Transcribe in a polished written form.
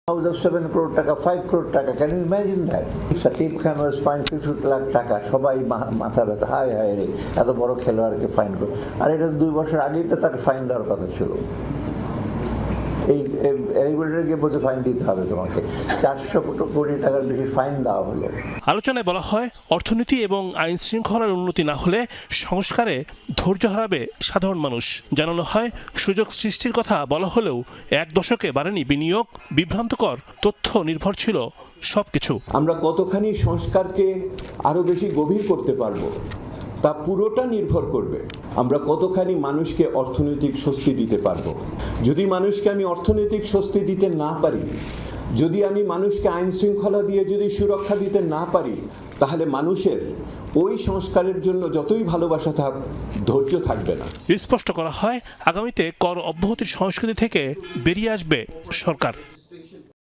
Out of 7 crore টাকা 5 crore টাকা, can you imagine that? Shakib Khan was fined 50 lakh টাকা, সবাই মাথা ব্যথা, হায় হায় রে এত বড় খেলোয়াড়কে ফাইন করে। আর এটা 2 বছর আগেই তো তাকে ফাইন দেওয়ার কথা ছিল। এই রেগুলেটরকে বলতে ফাইন দিতে হবে তোমাকে, 400 কোটি টাকার বেশি ফাইন দেওয়া হলো। আলোচনায় বলা হয়, অর্থনীতি এবং আইন শৃঙ্খলার উন্নতি না হলে সংস্কারে ধৈর্য হারাবে সাধারণ মানুষ। জানানো হয়, সুযোগ সৃষ্টির কথা বলা হলেও 1 দশকে বাড়েনি বিনিয়োগ, বিভ্রান্তকর তথ্য নির্ভর ছিল সবকিছু। আমরা কতখানি সংস্কারকে আরো বেশি গভীর করতে পারবো তা পুরোটা নির্ভর করবে আমরা কতখানি মানুষকে অর্থনৈতিক স্বস্তি দিতে পারবো। যদি মানুষকে আমি অর্থনৈতিক স্বস্তি দিতে না পারি, যদি আমি মানুষকে আইন শৃঙ্খলা দিয়ে যদি সুরক্ষা দিতে না পারি, তাহলে মানুষের ওই সংস্কারের জন্য যতই ভালোবাসা থাক, ধৈর্য থাকবে না। স্পষ্ট করা হয়, আগামীতে কর অব্যাহতির সংস্কৃতি থেকে বেরিয়ে আসবে সরকার।